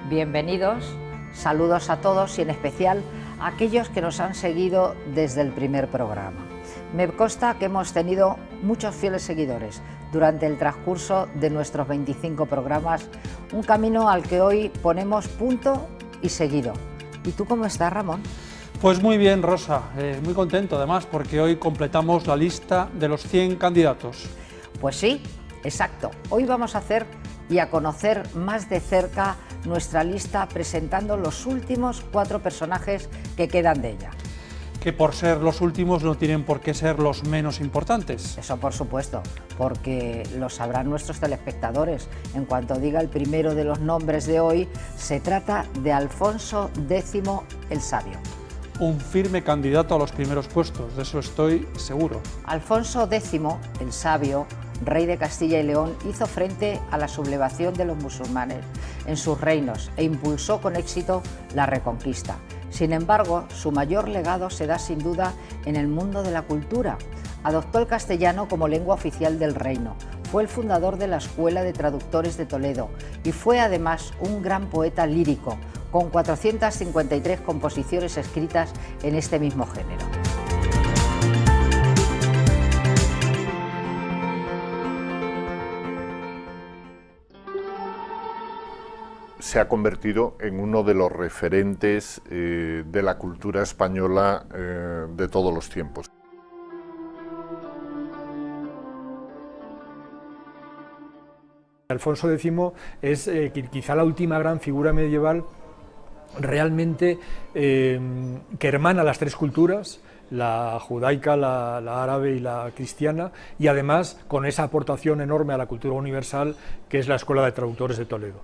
Bienvenidos, saludos a todos y en especial a aquellos que nos han seguido desde el primer programa. Me consta que hemos tenido muchos fieles seguidores durante el transcurso de nuestros 25 programas, un camino al que hoy ponemos punto y seguido. ¿Y tú cómo estás, Ramón? Pues muy bien, Rosa, muy contento además porque hoy completamos la lista de los 100 candidatos. Pues sí, exacto. Hoy vamos a hacer y a conocer más de cerca nuestra lista presentando los últimos 4 personajes que quedan de ella. Que por ser los últimos no tienen por qué ser los menos importantes. Eso por supuesto, porque lo sabrán nuestros telespectadores. En cuanto diga el primero de los nombres de hoy, se trata de Alfonso X el Sabio. Un firme candidato a los primeros puestos, de eso estoy seguro. Alfonso X el Sabio, rey de Castilla y León, hizo frente a la sublevación de los musulmanes en sus reinos e impulsó con éxito la Reconquista. Sin embargo, su mayor legado se da sin duda en el mundo de la cultura. Adoptó el castellano como lengua oficial del reino, fue el fundador de la Escuela de Traductores de Toledo y fue además un gran poeta lírico, con 453 composiciones escritas en este mismo género. Se ha convertido en uno de los referentes de la cultura española de todos los tiempos. Alfonso X es quizá la última gran figura medieval realmente que hermana las 3 culturas, la judaica, la árabe y la cristiana, y además con esa aportación enorme a la cultura universal que es la Escuela de Traductores de Toledo.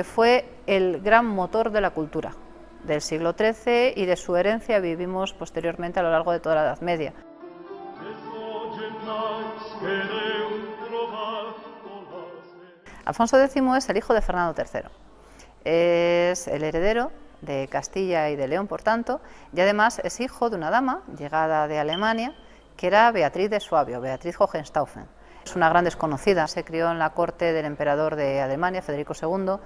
Fue el gran motor de la cultura del siglo XIII y de su herencia vivimos posteriormente a lo largo de toda la Edad Media. Alfonso X es el hijo de Fernando III, es el heredero de Castilla y de León, por tanto, y además es hijo de una dama llegada de Alemania, que era Beatriz de Suabio, Beatriz Hohenstaufen. Es una gran desconocida, se crió en la corte del emperador de Alemania, Federico II,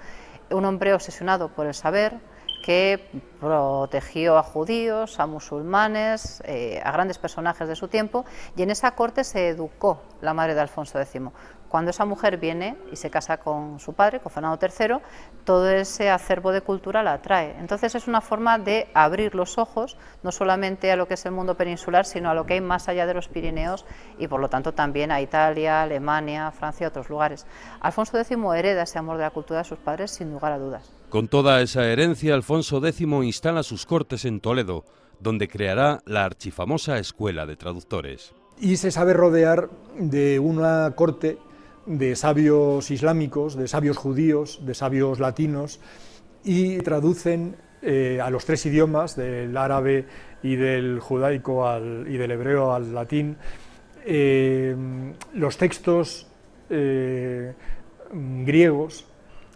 un hombre obsesionado por el saber, que protegió a judíos, a musulmanes, a grandes personajes de su tiempo, y en esa corte se educó la madre de Alfonso X. Cuando esa mujer viene y se casa con su padre, con Fernando III, todo ese acervo de cultura la atrae. Entonces es una forma de abrir los ojos, no solamente a lo que es el mundo peninsular, sino a lo que hay más allá de los Pirineos y por lo tanto también a Italia, Alemania, Francia y otros lugares. Alfonso X hereda ese amor de la cultura de sus padres sin lugar a dudas. Con toda esa herencia, Alfonso X instala sus cortes en Toledo, donde creará la archifamosa Escuela de Traductores. Y se sabe rodear de una corte de sabios islámicos, de sabios judíos, de sabios latinos, y traducen a los 3 idiomas, del árabe y del judaico y del hebreo al latín, los textos griegos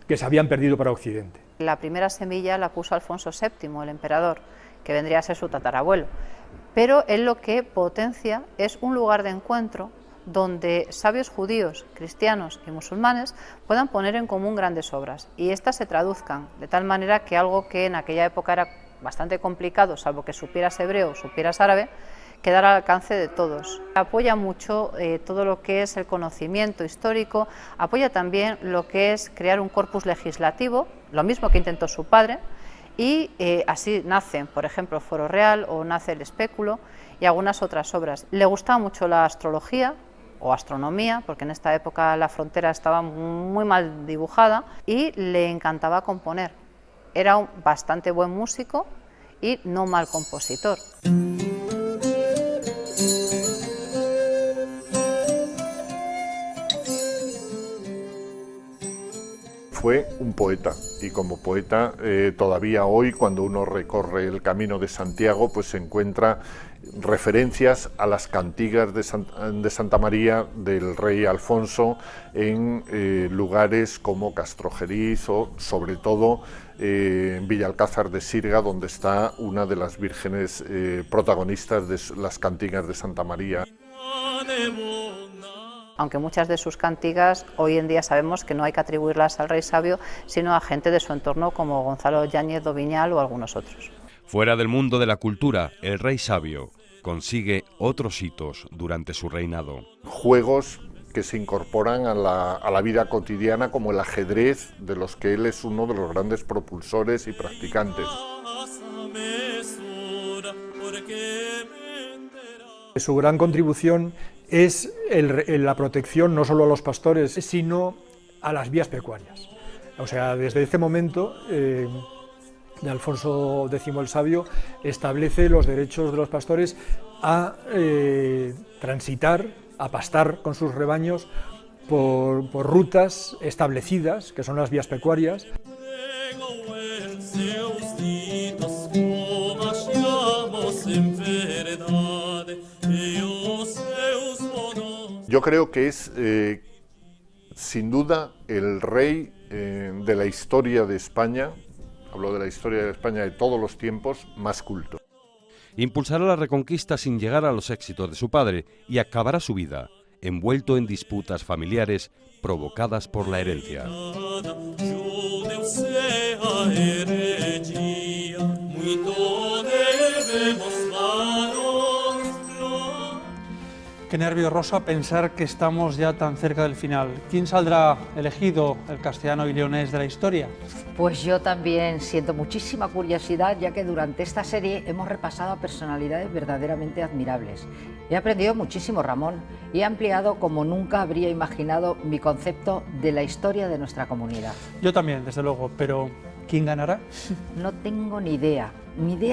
que se habían perdido para Occidente. La primera semilla la puso Alfonso VII, el emperador, que vendría a ser su tatarabuelo, pero él lo que potencia es un lugar de encuentro donde sabios judíos, cristianos y musulmanes puedan poner en común grandes obras y éstas se traduzcan, de tal manera que algo que en aquella época era bastante complicado, salvo que supieras hebreo o supieras árabe, quedara al alcance de todos. Apoya mucho todo lo que es el conocimiento histórico, apoya también lo que es crear un corpus legislativo, lo mismo que intentó su padre, y así nacen, por ejemplo, el Foro Real o nace el Espéculo y algunas otras obras. Le gustaba mucho la astrología o astronomía, porque en esta época la frontera estaba muy mal dibujada, y le encantaba componer. Era un bastante buen músico y no mal compositor. Fue un poeta y como poeta todavía hoy cuando uno recorre el Camino de Santiago pues se encuentra referencias a las cantigas de Santa María del rey Alfonso en lugares como Castrojeriz o sobre todo en Villalcázar de Sirga, donde está una de las vírgenes protagonistas de las cantigas de Santa María. Aunque muchas de sus cantigas hoy en día sabemos que no hay que atribuirlas al rey sabio, sino a gente de su entorno como Gonzalo Yáñez d'Oviñal o algunos otros. Fuera del mundo de la cultura, el rey sabio consigue otros hitos durante su reinado. Juegos que se incorporan a la vida cotidiana, como el ajedrez, de los que él es uno de los grandes propulsores y practicantes. Su gran contribución es la protección no solo a los pastores, sino a las vías pecuarias. O sea, desde este momento, Alfonso X el Sabio establece los derechos de los pastores a transitar, a pastar con sus rebaños por rutas establecidas, que son las vías pecuarias. Yo creo que es, sin duda, el rey de la historia de España, hablo de la historia de España de todos los tiempos, más culto. Impulsará la Reconquista sin llegar a los éxitos de su padre y acabará su vida envuelto en disputas familiares provocadas por la herencia. Qué nervio, Rosa, pensar que estamos ya tan cerca del final. ¿Quién saldrá elegido el castellano y leonés de la historia? Pues yo también siento muchísima curiosidad, ya que durante esta serie hemos repasado a personalidades verdaderamente admirables. He aprendido muchísimo, Ramón, y he ampliado como nunca habría imaginado mi concepto de la historia de nuestra comunidad. Yo también, desde luego, pero ¿quién ganará? No tengo ni idea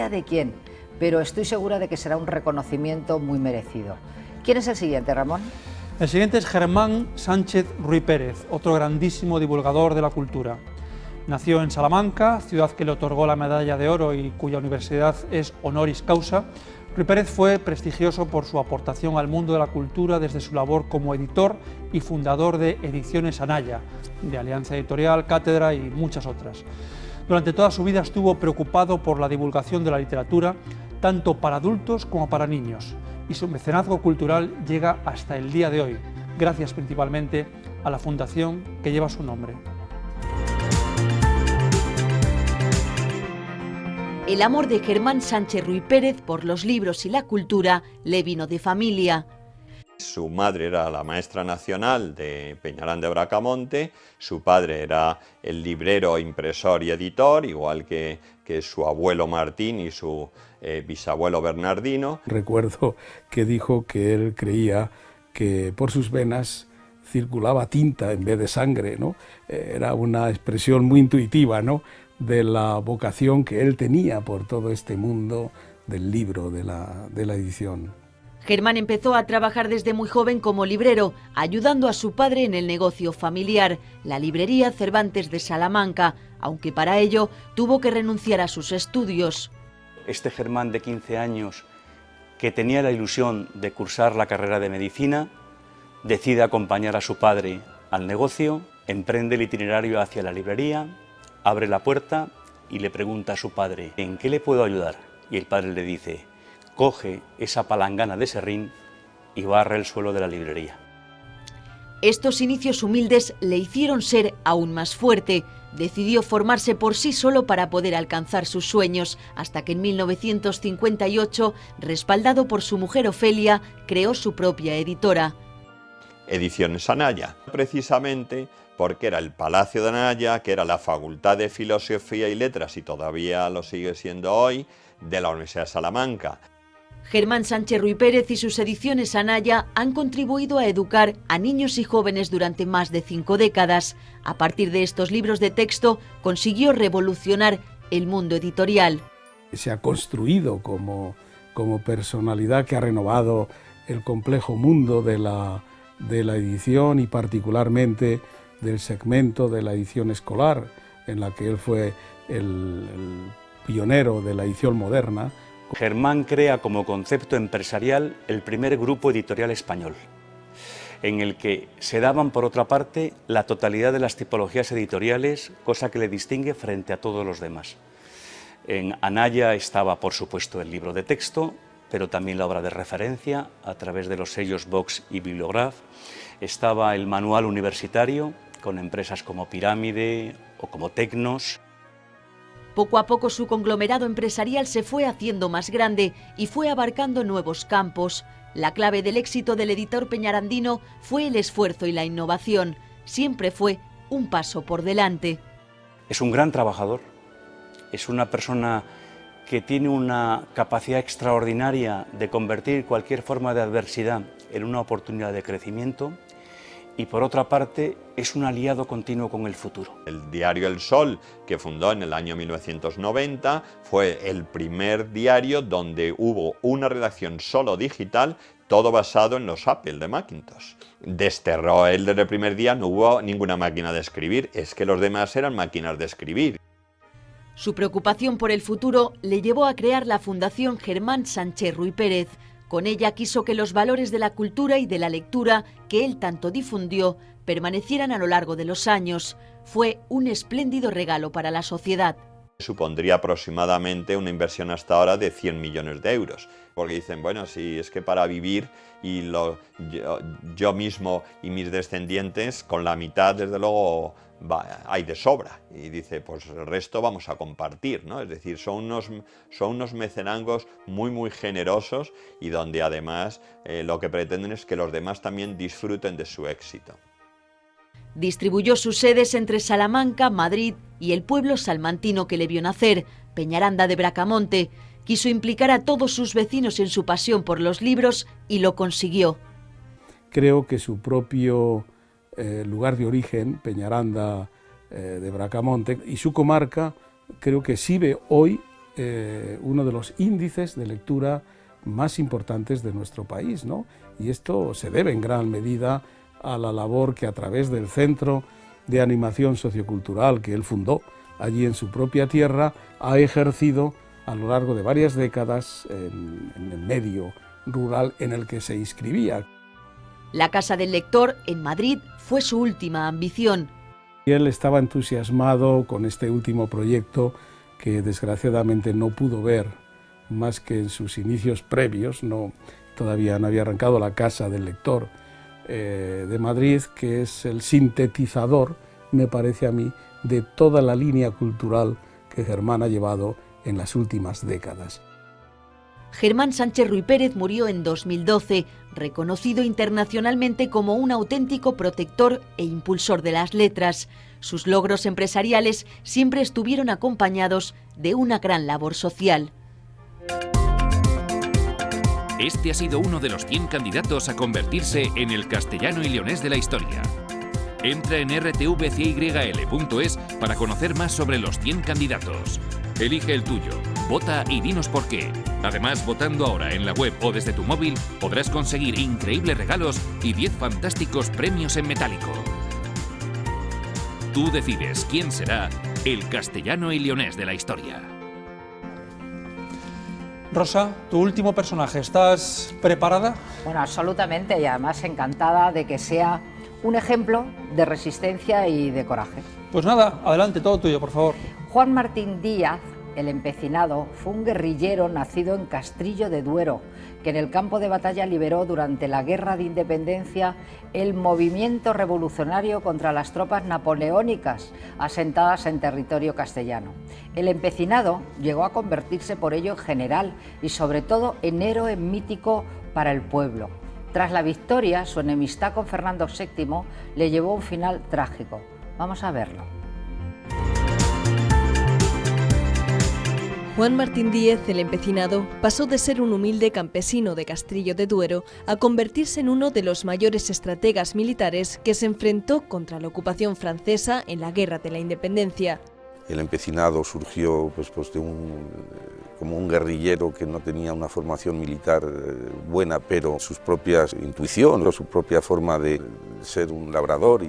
de quién, pero estoy segura de que será un reconocimiento muy merecido. ¿Quién es el siguiente, Ramón? El siguiente es Germán Sánchez Ruy Pérez, otro grandísimo divulgador de la cultura. Nació en Salamanca, ciudad que le otorgó la medalla de oro y cuya universidad es honoris causa. Ruy Pérez fue prestigioso por su aportación al mundo de la cultura desde su labor como editor y fundador de Ediciones Anaya, de Alianza Editorial, Cátedra y muchas otras. Durante toda su vida estuvo preocupado por la divulgación de la literatura, tanto para adultos como para niños, y su mecenazgo cultural llega hasta el día de hoy, gracias principalmente a la fundación que lleva su nombre. El amor de Germán Sánchez Ruy Pérez por los libros y la cultura le vino de familia. Su madre era la maestra nacional de Peñarán de Bracamonte, su padre era el librero, impresor y editor, igual que su abuelo Martín y su bisabuelo Bernardino. Recuerdo que dijo que él creía que por sus venas circulaba tinta en vez de sangre, ¿no? Era una expresión muy intuitiva, ¿no?, de la vocación que él tenía por todo este mundo del libro, de la edición. Germán empezó a trabajar desde muy joven como librero, ayudando a su padre en el negocio familiar, la librería Cervantes de Salamanca, aunque para ello tuvo que renunciar a sus estudios. Este Germán de 15 años, que tenía la ilusión de cursar la carrera de medicina, decide acompañar a su padre al negocio, emprende el itinerario hacia la librería, abre la puerta y le pregunta a su padre: ¿en qué le puedo ayudar? Y el padre le dice: coge esa palangana de serrín y barre el suelo de la librería. Estos inicios humildes le hicieron ser aún más fuerte. Decidió formarse por sí solo para poder alcanzar sus sueños, hasta que en 1958, respaldado por su mujer Ofelia, creó su propia editora. Ediciones Anaya, precisamente porque era el Palacio de Anaya, que era la Facultad de Filosofía y Letras, y todavía lo sigue siendo hoy, de la Universidad de Salamanca. Germán Sánchez Ruy Pérez y sus ediciones Anaya han contribuido a educar a niños y jóvenes durante más de 5 décadas. A partir de estos libros de texto, consiguió revolucionar el mundo editorial. Se ha construido como personalidad que ha renovado el complejo mundo de la edición y particularmente del segmento de la edición escolar, en la que él fue el pionero de la edición moderna. Germán crea como concepto empresarial el primer grupo editorial español, en el que se daban, por otra parte, la totalidad de las tipologías editoriales, cosa que le distingue frente a todos los demás. En Anaya estaba, por supuesto, el libro de texto, pero también la obra de referencia a través de los sellos Vox y Bibliograph. Estaba el manual universitario con empresas como Pirámide o como Tecnos. Poco a poco su conglomerado empresarial se fue haciendo más grande y fue abarcando nuevos campos. La clave del éxito del editor peñarandino fue el esfuerzo y la innovación. Siempre fue un paso por delante. Es un gran trabajador, es una persona que tiene una capacidad extraordinaria de convertir cualquier forma de adversidad en una oportunidad de crecimiento, y por otra parte es un aliado continuo con el futuro. El diario El Sol, que fundó en el año 1990, fue el primer diario donde hubo una redacción solo digital, todo basado en los Apple de Macintosh. Desterró él desde el primer día, no hubo ninguna máquina de escribir, es que los demás eran máquinas de escribir. Su preocupación por el futuro le llevó a crear la Fundación Germán Sánchez Ruy Pérez. Con ella quiso que los valores de la cultura y de la lectura, que él tanto difundió, permanecieran a lo largo de los años. Fue un espléndido regalo para la sociedad. Supondría aproximadamente una inversión hasta ahora de 100 millones de euros. Porque dicen, bueno, si es que para vivir y yo mismo y mis descendientes, con la mitad, desde luego, hay de sobra. Y dice, pues el resto vamos a compartir, ¿no? Es decir, son unos mecenangos muy generosos y donde además lo que pretenden es que los demás también disfruten de su éxito. Distribuyó sus sedes entre Salamanca, Madrid y el pueblo salmantino que le vio nacer, Peñaranda de Bracamonte. Quiso implicar a todos sus vecinos en su pasión por los libros y lo consiguió. Creo que su propio lugar de origen, Peñaranda de Bracamonte, y su comarca, creo que exhibe hoy uno de los índices de lectura más importantes de nuestro país, ¿no? Y esto se debe en gran medida a la labor que a través del Centro de Animación Sociocultural que él fundó allí en su propia tierra, ha ejercido a lo largo de varias décadas en el medio rural en el que se inscribía. La Casa del Lector, en Madrid, fue su última ambición. Y él estaba entusiasmado con este último proyecto que desgraciadamente no pudo ver más que en sus inicios previos, todavía no había arrancado la Casa del Lector de Madrid, que es el sintetizador, me parece a mí, de toda la línea cultural que Germán ha llevado en las últimas décadas. Germán Sánchez Ruy Pérez murió en 2012, reconocido internacionalmente como un auténtico protector e impulsor de las letras. Sus logros empresariales siempre estuvieron acompañados de una gran labor social. Este ha sido uno de los 100 candidatos a convertirse en el castellano y leonés de la historia. Entra en rtvcyl.es para conocer más sobre los 100 candidatos. Elige el tuyo, vota y dinos por qué. Además, votando ahora en la web o desde tu móvil, podrás conseguir increíbles regalos y 10 fantásticos premios en metálico. Tú decides quién será el castellano y leonés de la historia. Rosa, tu último personaje, ¿estás preparada? Bueno, absolutamente, y además encantada de que sea un ejemplo de resistencia y de coraje. Pues nada, adelante, todo tuyo, por favor. Juan Martín Díaz, el empecinado, fue un guerrillero nacido en Castrillo de Duero, que en el campo de batalla liberó durante la Guerra de Independencia el movimiento revolucionario contra las tropas napoleónicas asentadas en territorio castellano. El empecinado llegó a convertirse por ello en general y sobre todo en héroe mítico para el pueblo. Tras la victoria, su enemistad con Fernando VII le llevó a un final trágico. Vamos a verlo. Juan Martín Díez, el empecinado, pasó de ser un humilde campesino de Castrillo de Duero a convertirse en uno de los mayores estrategas militares que se enfrentó contra la ocupación francesa en la Guerra de la Independencia. El empecinado surgió como un guerrillero que no tenía una formación militar buena, pero sus propias intuiciones, su propia forma de ser un labrador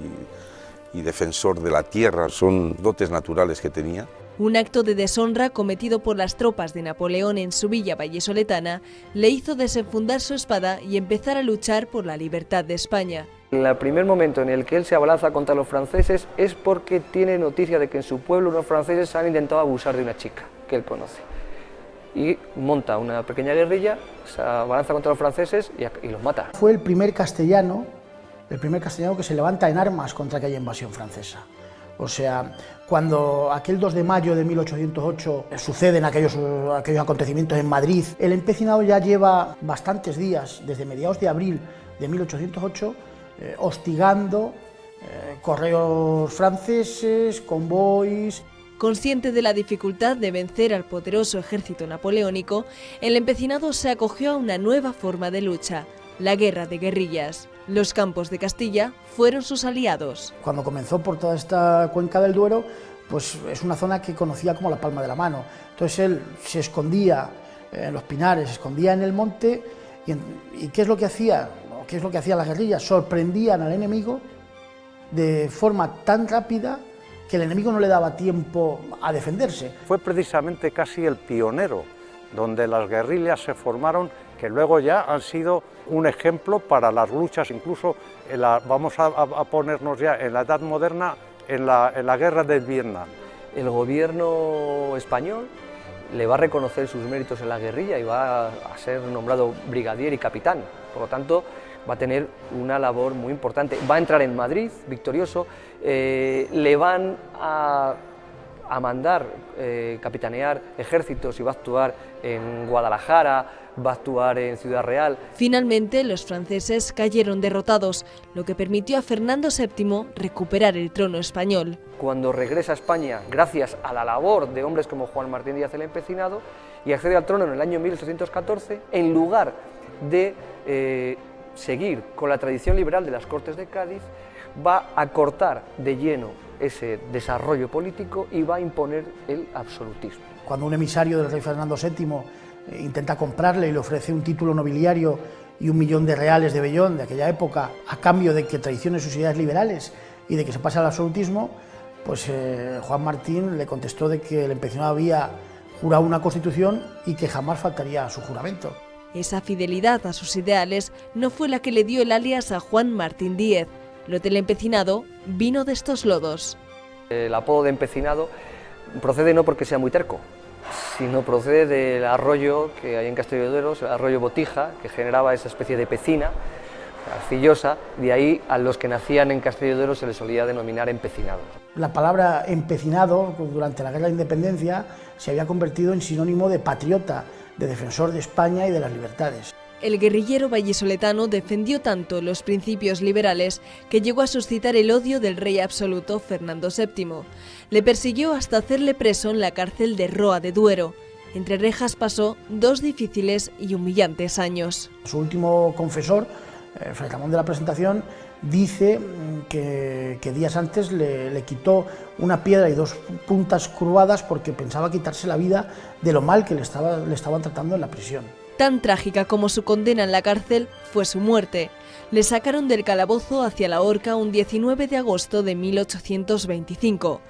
y defensor de la tierra son dotes naturales que tenía. Un acto de deshonra cometido por las tropas de Napoleón en su villa vallesoletana le hizo desenfundar su espada y empezar a luchar por la libertad de España. El primer momento en el que él se abalanza contra los franceses es porque tiene noticia de que en su pueblo los franceses han intentado abusar de una chica que él conoce. y monta una pequeña guerrilla, se abalanza contra los franceses y los mata. Fue el primer castellano que se levanta en armas contra aquella invasión francesa. O sea, cuando aquel 2 de mayo de 1808 suceden aquellos acontecimientos en Madrid, el empecinado ya lleva bastantes días, desde mediados de abril de 1808, hostigando correos franceses, convoys. Consciente de la dificultad de vencer al poderoso ejército napoleónico, el empecinado se acogió a una nueva forma de lucha, la guerra de guerrillas. Los campos de Castilla fueron sus aliados. Cuando comenzó por toda esta cuenca del Duero, pues es una zona que conocía como la palma de la mano. Entonces él se escondía en los pinares, se escondía en el monte, y ¿qué es lo que hacía? ¿Qué es lo que hacían las guerrillas? Sorprendían al enemigo de forma tan rápida que el enemigo no le daba tiempo a defenderse. Fue precisamente casi el pionero, donde las guerrillas se formaron, que luego ya han sido un ejemplo para las luchas, incluso vamos a ponernos ya en la edad moderna, en la guerra de Vietnam. El gobierno español le va a reconocer sus méritos en la guerrilla y va a ser nombrado brigadier y capitán, por lo tanto va a tener una labor muy importante. Va a entrar en Madrid victorioso, le van a mandar capitanear ejércitos y va a actuar en Guadalajara, va a actuar en Ciudad Real. Finalmente, los franceses cayeron derrotados, lo que permitió a Fernando VII recuperar el trono español. Cuando regresa a España, gracias a la labor de hombres como Juan Martín Díaz el Empecinado, y accede al trono en el año 1814, en lugar de seguir con la tradición liberal de las Cortes de Cádiz, va a cortar de lleno ese desarrollo político y va a imponer el absolutismo. Cuando un emisario del rey Fernando VII intenta comprarle y le ofrece un título nobiliario y 1 millón de reales de vellón de aquella época a cambio de que traicione sus ideas liberales y de que se pase al absolutismo, pues Juan Martín le contestó de que el empecinado había jurado una constitución y que jamás faltaría a su juramento. Esa fidelidad a sus ideales no fue la que le dio el alias a Juan Martín Díez. Lo del empecinado vino de estos lodos. El apodo de empecinado procede no porque sea muy terco, sino procede del arroyo que hay en Castelló de Duero, el arroyo Botija, que generaba esa especie de pecina arcillosa, de ahí a los que nacían en Castelló de Duero se les solía denominar empecinados. La palabra empecinado durante la Guerra de Independencia se había convertido en sinónimo de patriota, de defensor de España y de las libertades. El guerrillero vallisoletano defendió tanto los principios liberales que llegó a suscitar el odio del rey absoluto Fernando VII. Le persiguió hasta hacerle preso en la cárcel de Roa de Duero. Entre rejas pasó 2 difíciles y humillantes años. Su último confesor, Fray Ramón de la Presentación, dice que días antes le quitó una piedra y 2 puntas curvadas porque pensaba quitarse la vida de lo mal que le estaban tratando en la prisión. Tan trágica como su condena en la cárcel fue su muerte. Le sacaron del calabozo hacia la horca un 19 de agosto de 1825.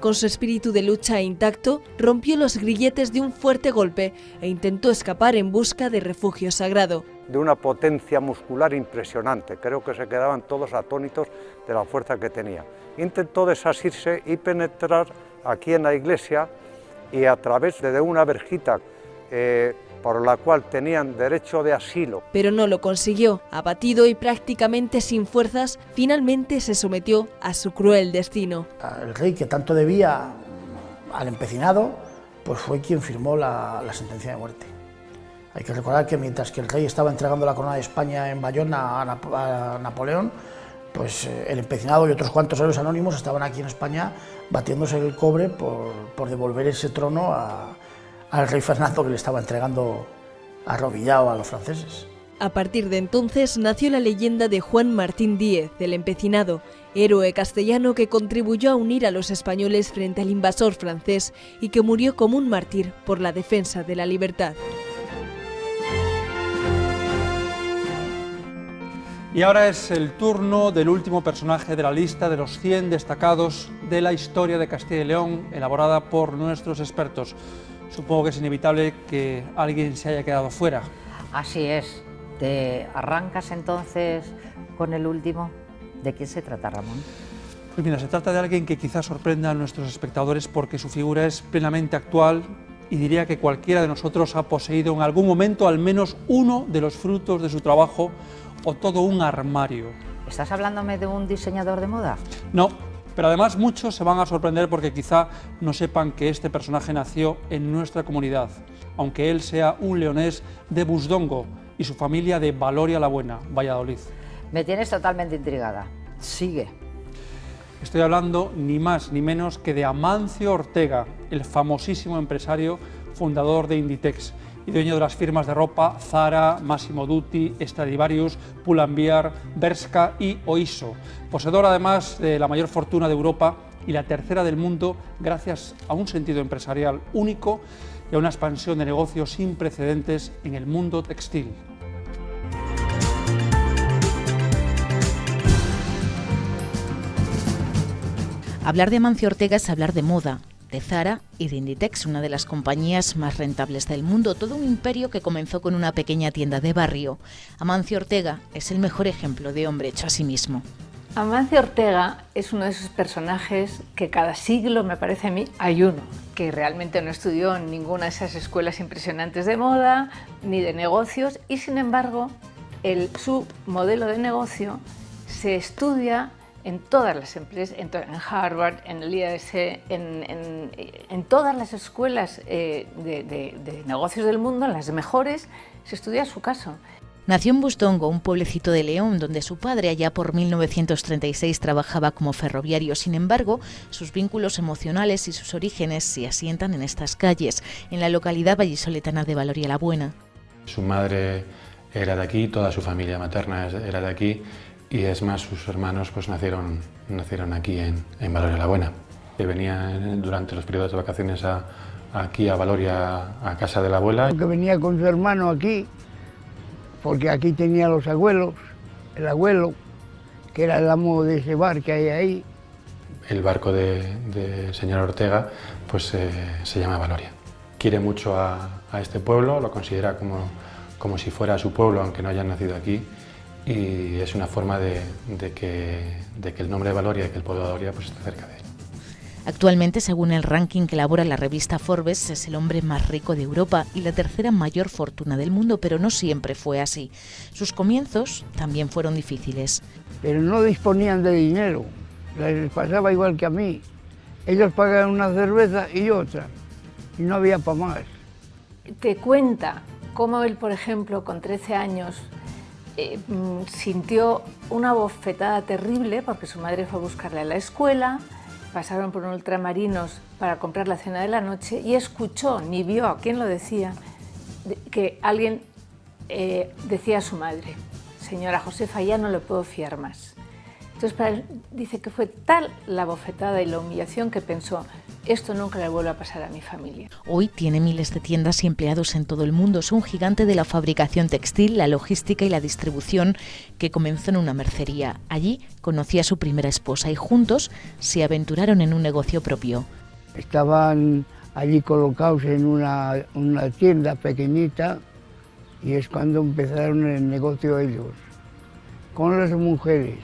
Con su espíritu de lucha intacto, rompió los grilletes de un fuerte golpe e intentó escapar en busca de refugio sagrado. De una potencia muscular impresionante, creo que se quedaban todos atónitos de la fuerza que tenía. Intentó desasirse y penetrar aquí en la iglesia y a través de una verjita por la cual tenían derecho de asilo. Pero no lo consiguió. Abatido y prácticamente sin fuerzas, finalmente se sometió a su cruel destino. El rey, que tanto debía al empecinado, pues fue quien firmó la sentencia de muerte. Hay que recordar que mientras que el rey estaba entregando la corona de España en Bayona a Napoleón, pues el empecinado y otros cuantos héroes anónimos estaban aquí en España batiéndose el cobre por devolver ese trono al rey Fernando, que le estaba entregando arrodillado a los franceses. A partir de entonces nació la leyenda de Juan Martín Díez, del empecinado, héroe castellano que contribuyó a unir a los españoles frente al invasor francés y que murió como un mártir por la defensa de la libertad. Y ahora es el turno del último personaje de la lista de los 100 destacados de la historia de Castilla y León, elaborada por nuestros expertos. Supongo que es inevitable que alguien se haya quedado fuera. Así es. ¿Te arrancas entonces con el último? ¿De quién se trata, Ramón? Pues mira, se trata de alguien que quizás sorprenda a nuestros espectadores porque su figura es plenamente actual y diría que cualquiera de nosotros ha poseído en algún momento al menos uno de los frutos de su trabajo o todo un armario. ¿Estás hablándome de un diseñador de moda? No, pero además muchos se van a sorprender porque quizá no sepan que este personaje nació en nuestra comunidad, aunque él sea un leonés de Busdongo y su familia de Valoria la Buena, Valladolid. Me tienes totalmente intrigada. Sigue. Estoy hablando ni más ni menos que de Amancio Ortega, el famosísimo empresario fundador de Inditex y dueño de las firmas de ropa Zara, Massimo Dutti, Stradivarius, Pull&Bear, Bershka y Oiso. Poseedor además de la mayor fortuna de Europa y la tercera del mundo gracias a un sentido empresarial único y a una expansión de negocios sin precedentes en el mundo textil. Hablar de Amancio Ortega es hablar de moda, de Zara y de Inditex, una de las compañías más rentables del mundo, todo un imperio que comenzó con una pequeña tienda de barrio. Amancio Ortega es el mejor ejemplo de hombre hecho a sí mismo. Amancio Ortega es uno de esos personajes que cada siglo, me parece a mí, hay uno, que realmente no estudió en ninguna de esas escuelas impresionantes de moda ni de negocios y sin embargo su modelo de negocio se estudia en todas las empresas, en Harvard, en el IAS, en todas las escuelas de negocios del mundo, en las mejores, se estudia su caso. Nació en Busdongo, un pueblecito de León, donde su padre allá por 1936 trabajaba como ferroviario. Sin embargo, sus vínculos emocionales y sus orígenes se asientan en estas calles, en la localidad vallisoletana de Valoria la Buena. Su madre era de aquí, toda su familia materna era de aquí, y es más, sus hermanos pues nacieron aquí en Valoria la Buena. Venían durante los periodos de vacaciones aquí a Valoria, a casa de la abuela. Que venía con su hermano aquí, porque aquí tenía los abuelos, el abuelo, que era el amo de ese bar que hay ahí. El barco de señor Ortega pues se llama Valoria. Quiere mucho a este pueblo, lo considera como si fuera su pueblo, aunque no haya nacido aquí. Y es una forma de que el nombre de Valoria y que el pueblo de Valoria pues esté cerca de él. Actualmente, según el ranking que elabora la revista Forbes, es el hombre más rico de Europa y la tercera mayor fortuna del mundo, pero no siempre fue así. Sus comienzos también fueron difíciles. Pero no disponían de dinero, les pasaba igual que a mí. Ellos pagaban una cerveza y otra, y no había para más. Te cuenta cómo él, por ejemplo, con 13 años, sintió una bofetada terrible porque su madre fue a buscarle a la escuela, pasaron por un ultramarinos para comprar la cena de la noche y escuchó, ni vio a quién lo decía, que alguien decía a su madre: señora Josefa, ya no le puedo fiar más. Entonces para él dice que fue tal la bofetada y la humillación que pensó: esto nunca le vuelve a pasar a mi familia. Hoy tiene miles de tiendas y empleados en todo el mundo. Es un gigante de la fabricación textil, la logística y la distribución que comenzó en una mercería. Allí conoció a su primera esposa y juntos se aventuraron en un negocio propio. Estaban allí colocados en una tienda pequeñita y es cuando empezaron el negocio ellos, con las mujeres.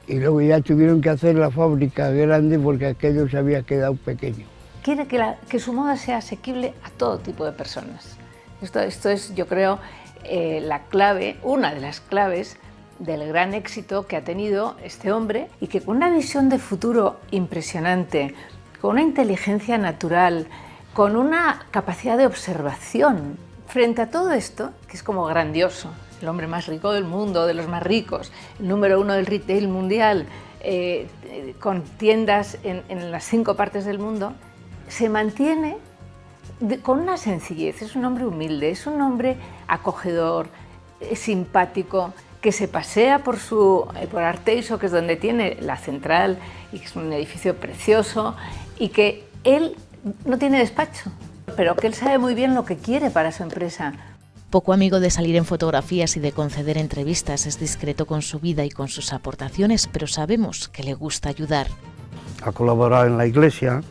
Y luego ya tuvieron que hacer la fábrica grande porque aquello se había quedado pequeño. Quiere que su moda sea asequible a todo tipo de personas. Esto es, yo creo, la clave, una de las claves del gran éxito que ha tenido este hombre y que con una visión de futuro impresionante, con una inteligencia natural, con una capacidad de observación, frente a todo esto, que es como grandioso, el hombre más rico del mundo, de los más ricos, el número 1 del retail mundial, con tiendas en las 5 partes del mundo, se mantiene con una sencillez. Es un hombre humilde, es un hombre acogedor, simpático, que se pasea por Arteixo, que es donde tiene la central, y que es un edificio precioso, y que él no tiene despacho, pero que él sabe muy bien lo que quiere para su empresa. Poco amigo de salir en fotografías y de conceder entrevistas, es discreto con su vida y con sus aportaciones, pero sabemos que le gusta ayudar. Ha colaborado en la iglesia,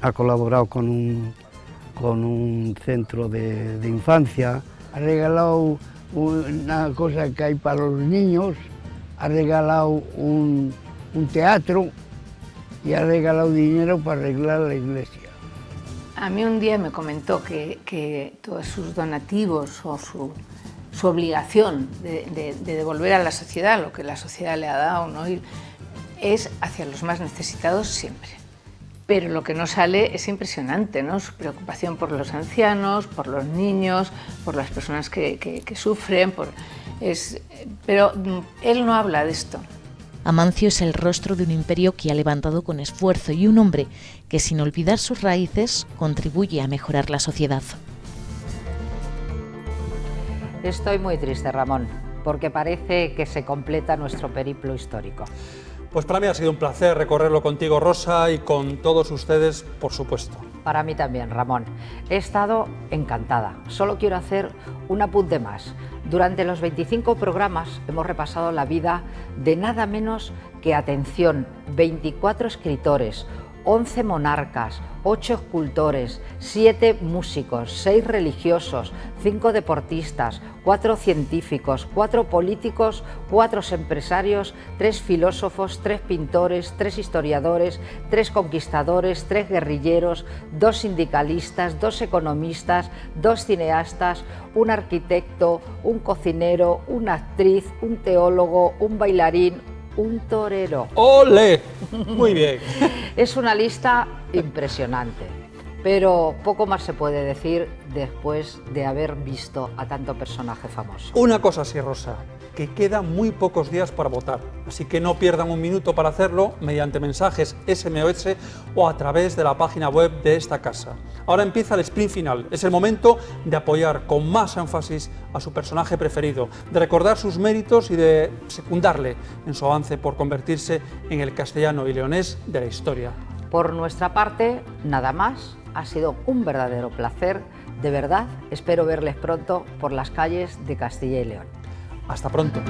ha colaborado con un centro de infancia, ha regalado una cosa que hay para los niños, ha regalado un teatro y ha regalado dinero para arreglar la iglesia. A mí un día me comentó que todos sus donativos o su obligación de devolver a la sociedad lo que la sociedad le ha dado, ¿no? Es hacia los más necesitados siempre. Pero lo que no sale es impresionante, ¿no? Su preocupación por los ancianos, por los niños, por las personas que sufren, pero él no habla de esto. Amancio es el rostro de un imperio que ha levantado con esfuerzo y un hombre que, sin olvidar sus raíces, contribuye a mejorar la sociedad. Estoy muy triste, Ramón, porque parece que se completa nuestro periplo histórico. Pues para mí ha sido un placer recorrerlo contigo, Rosa, y con todos ustedes, por supuesto. Para mí también, Ramón. He estado encantada. Solo quiero hacer un apunte más. Durante los 25 programas hemos repasado la vida de nada menos que, atención, 24 escritores, 11 monarcas, 8 escultores, 7 músicos, 6 religiosos, 5 deportistas, 4 científicos, 4 políticos, 4 empresarios, 3 filósofos, 3 pintores, 3 historiadores, 3 conquistadores, 3 guerrilleros, 2 sindicalistas, 2 economistas, 2 cineastas, un arquitecto, un cocinero, una actriz, un teólogo, un bailarín, un torero. ¡Ole! Muy bien. Es una lista impresionante, pero poco más se puede decir después de haber visto a tanto personaje famoso. Una cosa sí, Rosa, que quedan muy pocos días para votar, así que no pierdan un minuto para hacerlo mediante mensajes SMS o a través de la página web de esta casa. Ahora empieza el sprint final, es el momento de apoyar con más énfasis a su personaje preferido, de recordar sus méritos y de secundarle en su avance por convertirse en el castellano y leonés de la historia. Por nuestra parte, nada más. Ha sido un verdadero placer. De verdad, espero verles pronto por las calles de Castilla y León. Hasta pronto.